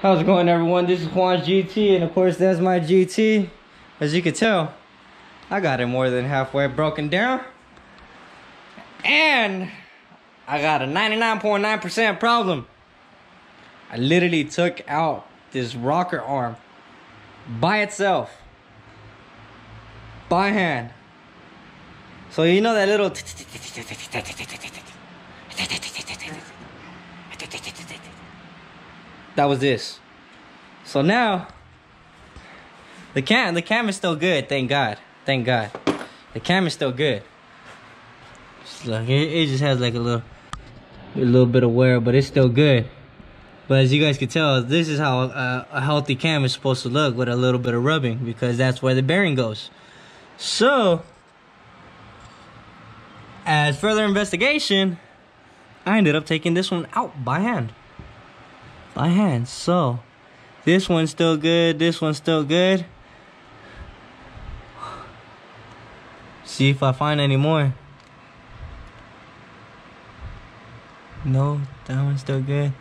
How's it going, everyone? This is Juan's GT, and of course that's my GT. As you can tell, I got it more than halfway broken down, and I got a 99.9% problem. I literally took out this rocker arm by itself, by hand. So you know that little that was this. So now the cam is still good, thank God. Thank God. The cam is still good. Just look, it just has like a little bit of wear, but it's still good. But as you guys can tell, this is how a healthy cam is supposed to look, with a little bit of rubbing, because that's where the bearing goes. So as further investigation, I ended up taking this one out by hand. So this one's still good, this one's still good. See if I find any more. No, that one's still good.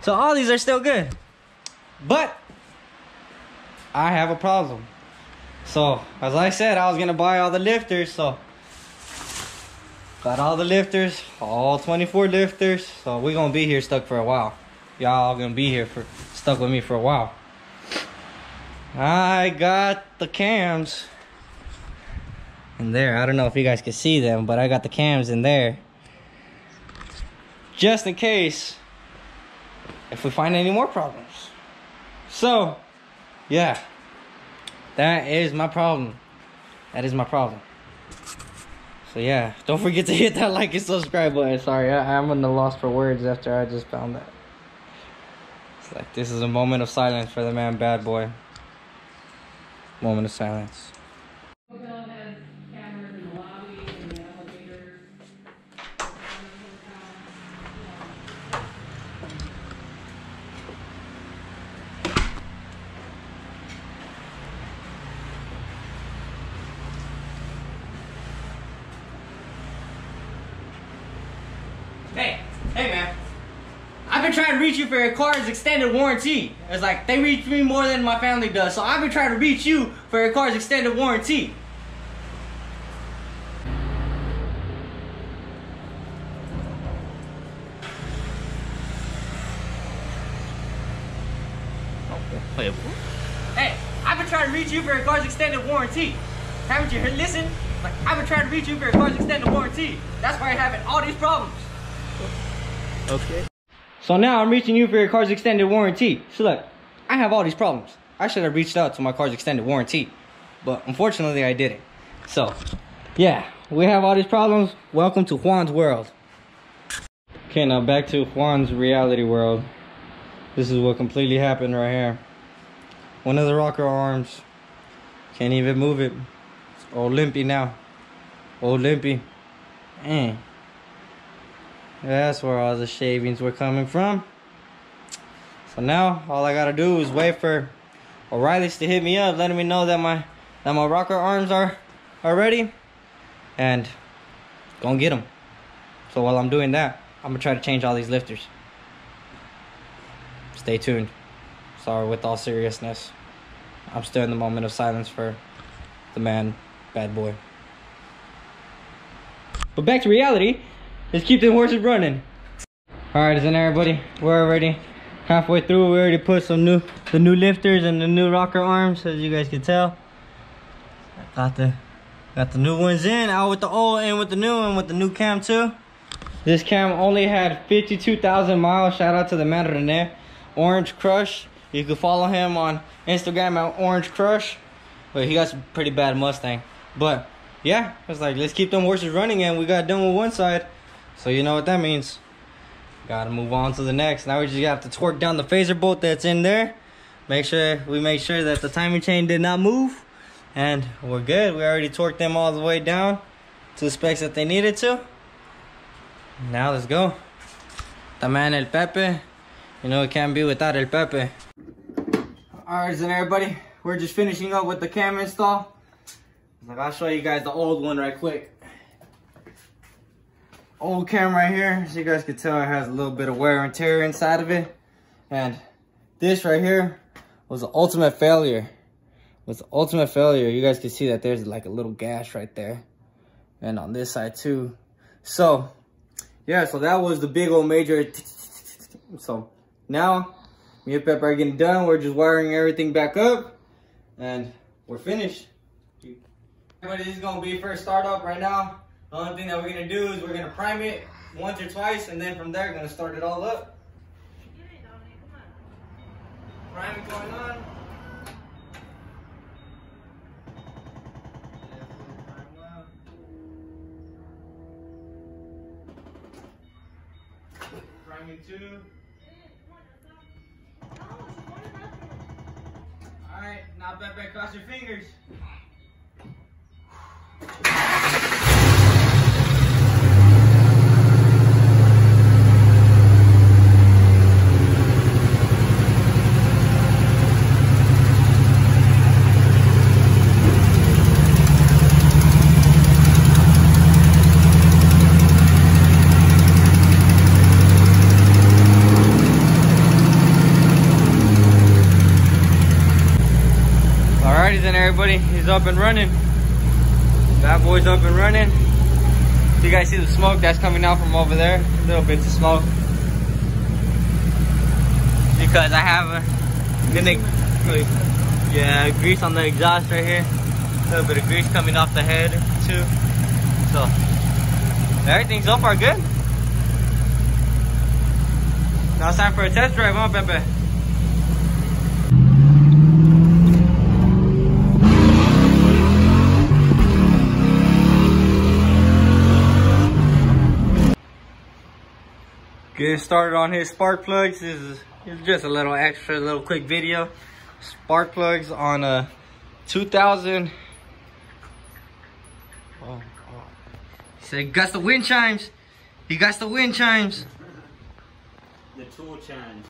So all these are still good, but I have a problem. So as I said, I was gonna buy all the lifters, so got all the lifters, all 24 lifters. So we're gonna be here stuck for a while. Y'all gonna be here stuck with me for a while. I got the cams in there. I don't know if you guys can see them, but I got the cams in there, just in case if we find any more problems. So yeah, that is my problem. That is my problem. So yeah, don't forget to hit that like and subscribe button. Sorry, I'm in the loss for words after I just found that. It's like, this is a moment of silence for the man Bad Boy. Moment of silence. Hotel has cameras in the lobby and the elevators. Hey man, I've been trying to reach you for your car's extended warranty. It's like they reach me more than my family does, so I've been trying to reach you for your car's extended warranty. Hey, I've been trying to reach you for your car's extended warranty. Haven't you listened? Like, I've been trying to reach you for your car's extended warranty. That's why you're having all these problems. Okay. So now I'm reaching you for your car's extended warranty. So look, I have all these problems. I should have reached out to my car's extended warranty, but unfortunately I didn't. So yeah, we have all these problems. Welcome to Juan's world. Okay, now back to Juan's reality world. This is what completely happened right here. One of the rocker arms, can't even move it. It's all limpy now. Old limpy. That's where all the shavings were coming from. So now all I gotta do is wait for O'Reilly's to hit me up, letting me know that my rocker arms are ready, and gonna get them. So while I'm doing that, I'm gonna try to change all these lifters. Stay tuned. Sorry, with all seriousness, I'm still in the moment of silence for the man Bad Boy. But back to reality. Let's keep the horses running. Alright, isn't everybody? We're already halfway through. We already put the new lifters and the new rocker arms, as you guys can tell. Got the new ones in, out with the old, in with the new, and with the new cam too. This cam only had 52,000 miles. Shout out to the man Rene, Orange Crush. You can follow him on Instagram at Orange Crush. But he got some pretty bad Mustang. But yeah, it's like, let's keep them horses running, and we got done with one side. So you know what that means. Gotta move on to the next. Now we just have to torque down the phaser bolt that's in there. Make sure that the timing chain did not move. And we're good. We already torqued them all the way down to the specs that they needed to. Now let's go. The man El Pepe. You know it can't be without El Pepe. Alright, then everybody, we're just finishing up with the cam install. Like, I'll show you guys the old one right quick. Old cam right here. As you guys can tell, it has a little bit of wear and tear inside of it. And this right here was the ultimate failure. You guys can see that there's like a little gash right there. And on this side too. So, yeah, so that was the big old major. So, now, me and Pepper are getting done. We're just wiring everything back up. And we're finished. Everybody, this is going to be first startup right now. The only thing that we're going to do is we're going to prime it once or twice. And then from there, we're going to start it all up. Priming going on. Priming 2. Alright, now Pepe, cross your fingers. Alrighty then, everybody, he's up and running. Bad boy's up and running. You guys see the smoke that's coming out from over there? Little bits of smoke. Because I have grease on the exhaust right here. A little bit of grease coming off the head too. So everything's so far good. Now it's time for a test drive, huh, Pepe? Getting started on his spark plugs. This is just a little extra, little quick video. Spark plugs on a 2000. He said, he got the wind chimes. He got the wind chimes. The tool challenge.